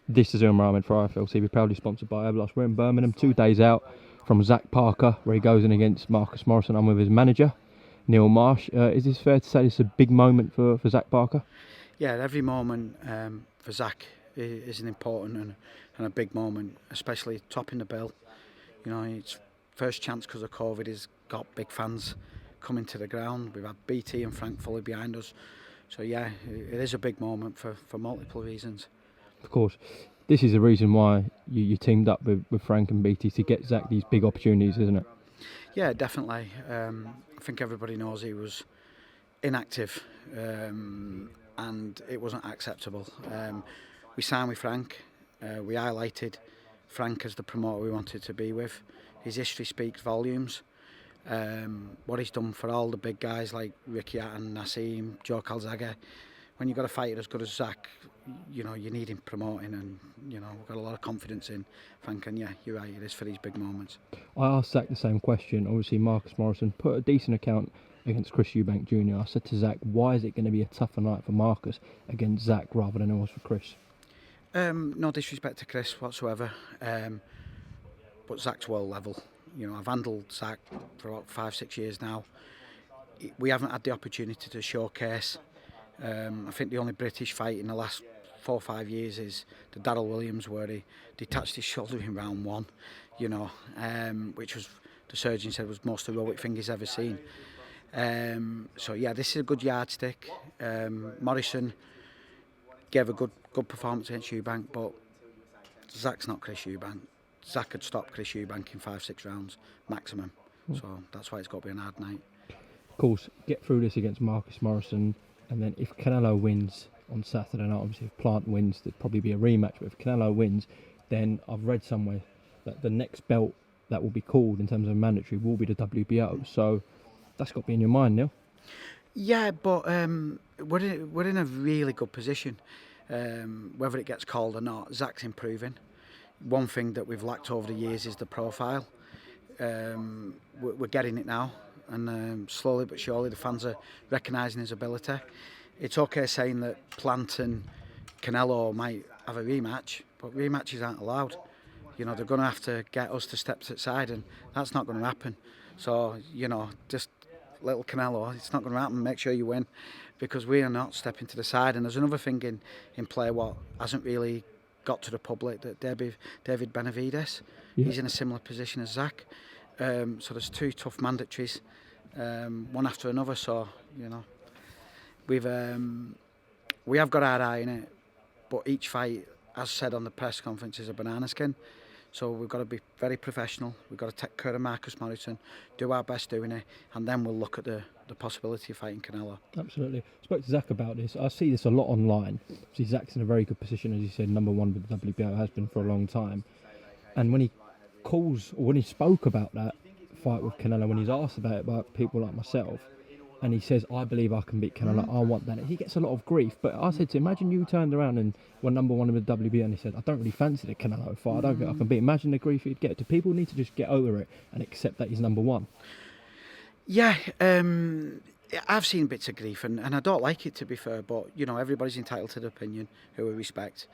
This is Umar Ahmed for IFL TV, proudly sponsored by Everlast. We're in Birmingham, 2 days out from Zach Parker, where he goes in against Marcus Morrison. I'm with his manager, Neil Marsh. Is this fair to say this is a big moment for Zach Parker? Yeah, every moment for Zach is an important and a big moment, especially topping the bill. You know, it's first chance because of COVID. He's got big fans coming to the ground. We've had BT and Frank fully behind us. So yeah, it is a big moment for multiple reasons. Of course, this is the reason why you teamed up with Frank and BT to get Zach these big opportunities, isn't it? Yeah, definitely. I think everybody knows he was inactive and it wasn't acceptable. We signed with Frank. We highlighted Frank as the promoter we wanted to be with. His history speaks volumes. What he's done for all the big guys like Ricky Hatton, Nassim, Joe Calzaghe. When you've got a fighter as good as Zach, you know, you need him promoting, and you know, we've got a lot of confidence in Frank, and yeah, you're right, it is for these big moments. I asked Zach the same question. Obviously, Marcus Morrison put a decent account against Chris Eubank Jr. I said to Zach, why is it going to be a tougher night for Marcus against Zach rather than it was for Chris? No disrespect to Chris whatsoever, but Zach's world level. You know, I've handled Zach for about 5-6 years now. We haven't had the opportunity to showcase. I think the only British fight in the last 4 or 5 years is the Darryl Williams, where he detached his shoulder in round 1, you know, which was, the surgeon said, was the most heroic thing he's ever seen. So yeah, this is a good yardstick. Morrison gave a good performance against Eubank, but Zach's not Chris Eubank. Zach could stop Chris Eubank in 5-6 rounds maximum. So that's why it's got to be an hard night. Of course, get through this against Marcus Morrison, and then if Canelo wins on Saturday night, obviously if Plant wins, there'd probably be a rematch. But if Canelo wins, then I've read somewhere that the next belt that will be called in terms of mandatory will be the WBO. So that's got to be in your mind, Neil. Yeah, but we're in a really good position. Whether it gets called or not, Zach's improving. One thing that we've lacked over the years is the profile. We're getting it now, and slowly but surely the fans are recognising his ability. It's okay saying that Plant and Canelo might have a rematch, but rematches aren't allowed. You know, they're going to have to get us to step to the side, and that's not going to happen. So, you know, just little Canelo, it's not going to happen. Make sure you win, because we are not stepping to the side. And there's another thing in play what hasn't really got to the public, that David Benavides, he's in a similar position as Zach. So there's 2 tough mandatories, one after another. So, you know, we have got our eye in it, but each fight, as said on the press conference, is a banana skin. So we've got to be very professional. We've got to take care of Marcus Morrison, do our best doing it, and then we'll look at the possibility of fighting Canelo. Absolutely. I spoke to Zach about this. I see this a lot online. See, Zach's in a very good position, as you said, number 1 with the WBO, has been for a long time. And when he when he spoke about that fight with Canelo, when he's asked about it by people like myself, and he says, I believe I can beat Canelo, I want that. He gets a lot of grief. But I said to him, imagine you turned around and were number 1 in the WBO, and he said, I don't really fancy the Canelo fight. I don't think I can beat him. Imagine the grief he'd get. Do people need to just get over it and accept that he's number 1? Yeah, I've seen bits of grief, and I don't like it, to be fair, but, you know, everybody's entitled to their opinion, who we respect.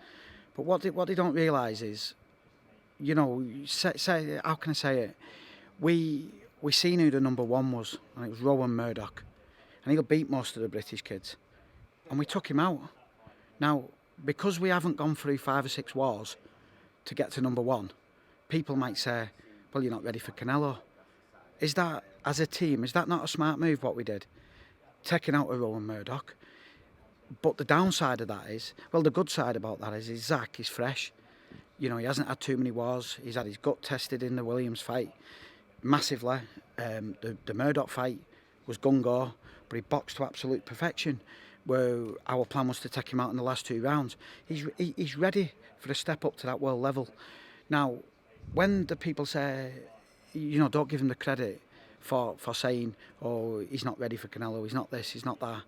But what they don't realise is, you know, say, how can I say it? We seen who the number 1 was, and it was Rowan Murdoch. And he'll beat most of the British kids. And we took him out. Now, because we haven't gone through 5 or 6 wars to get to number 1, people might say, well, you're not ready for Canelo. Is that, as a team, is that not a smart move, what we did? Taking out a Rowan Murdoch. But the downside of that is, well, the good side about that is Zach is fresh. You know, he hasn't had too many wars. He's had his gut tested in the Williams fight massively. The Murdoch fight was gung-ho, but he boxed to absolute perfection, where our plan was to take him out in the last 2 rounds. He's ready for a step up to that world level. Now, when the people say, you know, don't give him the credit for saying, oh, he's not ready for Canelo, he's not this, he's not that.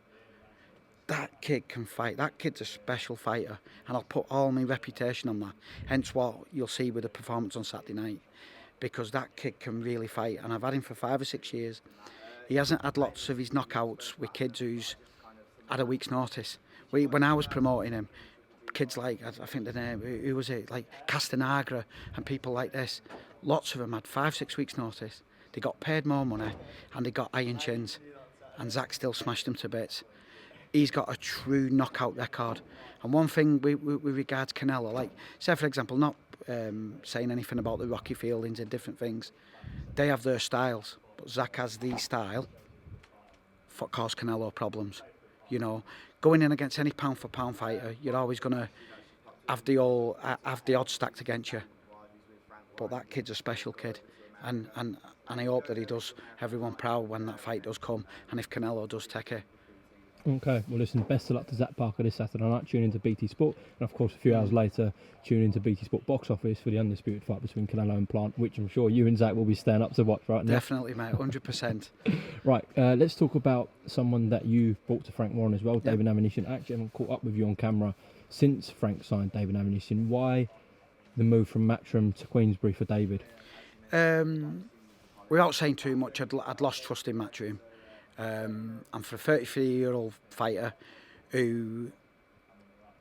That kid can fight. That kid's a special fighter, and I'll put all my reputation on that. Hence what you'll see with the performance on Saturday night, because that kid can really fight, and I've had him for 5 or 6 years. He hasn't had lots of his knockouts with kids who's had a week's notice. When I was promoting him, kids like, I think the name, who was it, like Castanagra and people like this, lots of them had 5-6 weeks notice. They got paid more money and they got iron chins, and Zach still smashed them to bits. He's got a true knockout record. And one thing with regards Canelo, like, say for example, not saying anything about the Rocky Fieldings and different things, they have their styles, but Zach has the style for cause Canelo problems. You know, going in against any pound for pound fighter, you're always gonna have the odds stacked against you. But that kid's a special kid, and I hope that he does everyone proud when that fight does come, and if Canelo does take it. Okay, well listen, best of luck to Zach Parker this Saturday night. Tune into BT Sport, and of course a few hours later tune into BT Sport Box Office for the undisputed fight between Canelo and Plant, which I'm sure you and Zach will be staying up to watch, right? Definitely, mate, 100%. Right, let's talk about someone that you brought to Frank Warren as well, David Ammunition. Actually, I haven't caught up with you on camera since Frank signed David Ammunition. Why the move from Matchroom to Queensbury for David? Without saying too much, I'd lost trust in Matchroom. And for a 33-year-old fighter who's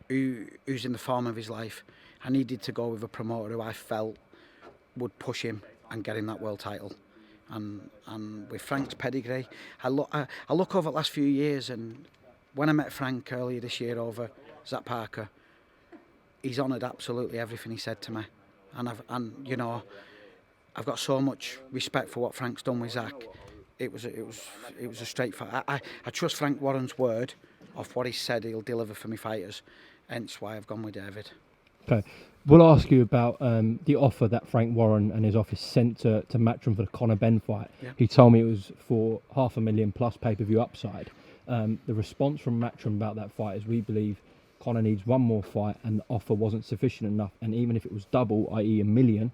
in the form of his life, I needed to go with a promoter who I felt would push him and get him that world title. And with Frank's pedigree, I look over the last few years, and when I met Frank earlier this year over Zach Parker, he's honoured absolutely everything he said to me, and I've got so much respect for what Frank's done with Zach. It was a straight fight. I trust Frank Warren's word of what he said he'll deliver for me fighters, hence why I've gone with David. Okay, we'll ask you about the offer that Frank Warren and his office sent to Matchroom for the Conor Benn fight. Yeah. He told me it was for $500,000 plus pay-per-view upside. The response from Matchroom about that fight is we believe Conor needs one more fight and the offer wasn't sufficient enough, and even if it was double, i.e. $1 million,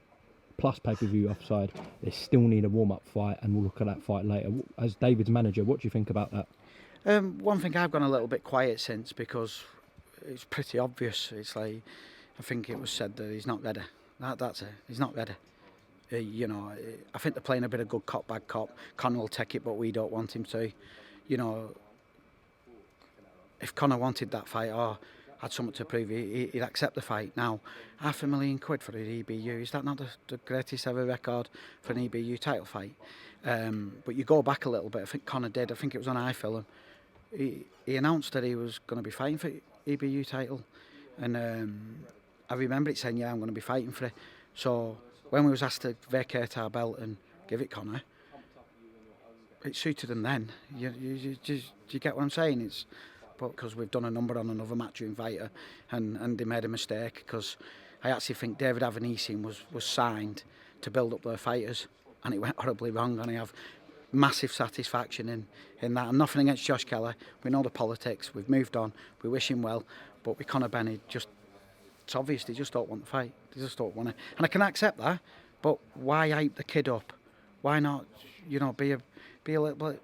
plus pay-per-view offside, they still need a warm-up fight, and we'll look at that fight later. As David's manager, what do you think about that? One thing, I've gone a little bit quiet since, because it's pretty obvious. It's like, I think it was said that he's not ready. That's it. He's not ready. I think they're playing a bit of good cop, bad cop. Conor will take it, but we don't want him to. If Conor wanted that fight or had something to prove, he'd accept the fight. Now, £500,000 for an EBU, is that not the greatest ever record for an EBU title fight? But you go back a little bit, I think Conor did, I think it was on iFilm, he announced that he was going to be fighting for EBU title, and I remember it saying, yeah, I'm going to be fighting for it. So when we was asked to vacate our belt and give it Conor, it suited him then. You get what I'm saying? It's because we've done a number on another Matchroom fighter, and they made a mistake, because I actually think David Avanesian was signed to build up their fighters, and it went horribly wrong, and I have massive satisfaction in that. And nothing against Josh Kelly, we know the politics, we've moved on, we wish him well, but with Conor Benn, it's obvious they just don't want the fight, they just don't want it, and I can accept that, but why hype the kid up? Why not, be a little bit,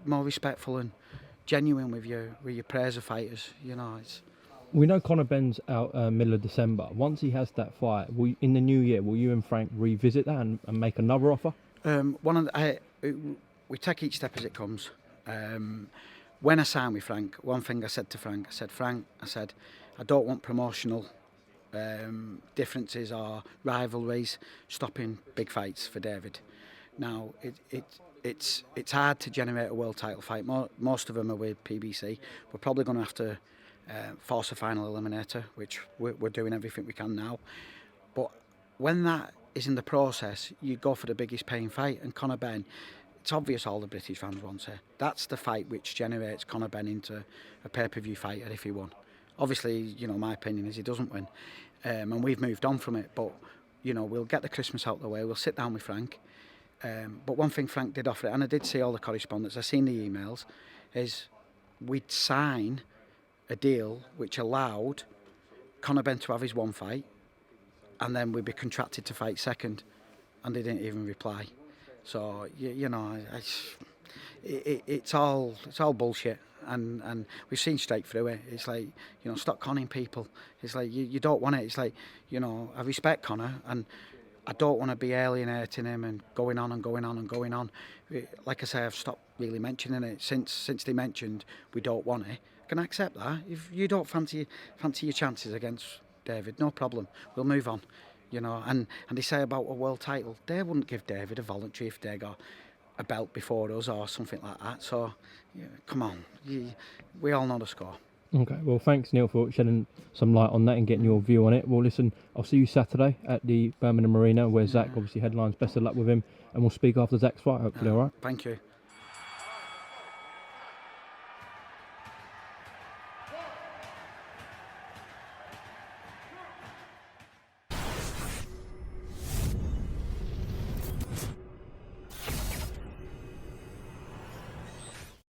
more respectful and genuine with your praise of fighters, It's... We know Conor Benn's out middle of December. Once he has that fight, in the new year, will you and Frank revisit that and make another offer? We take each step as it comes. When I signed with Frank, one thing I said to Frank, I don't want promotional differences or rivalries stopping big fights for David. Now, it's hard to generate a world title fight. Most of them are with PBC. We're probably going to have to force a final eliminator, which we're doing everything we can now. But when that is in the process, you go for the biggest paying fight. And Conor Benn, it's obvious all the British fans want it. That's the fight which generates Conor Benn into a pay-per-view fighter if he won. Obviously, my opinion is he doesn't win. And we've moved on from it. But, we'll get the Christmas out of the way. We'll sit down with Frank. But one thing Frank did offer, and I did see all the correspondence, I've seen the emails, is we'd sign a deal which allowed Conor Benn to have his one fight, and then we'd be contracted to fight second, and they didn't even reply. So it's all bullshit, and we've seen straight through it. It's like, stop conning people. It's like you don't want it. It's like, I respect Conor, and I don't want to be alienating him and going on and going on and going on. Like I say, I've stopped really mentioning it since they mentioned we don't want it. can accept that. If you don't fancy your chances against David, no problem. We'll move on. You know, and they say about a world title, they wouldn't give David a voluntary if they got a belt before us or something like that. So, yeah, come on, we all know the score. Okay, well, thanks, Neil, for shedding some light on that and getting your view on it. Well, listen, I'll see you Saturday at the Birmingham Arena where Zach obviously headlines. Best of luck with him, and we'll speak after Zach's fight, hopefully, all right? Thank you.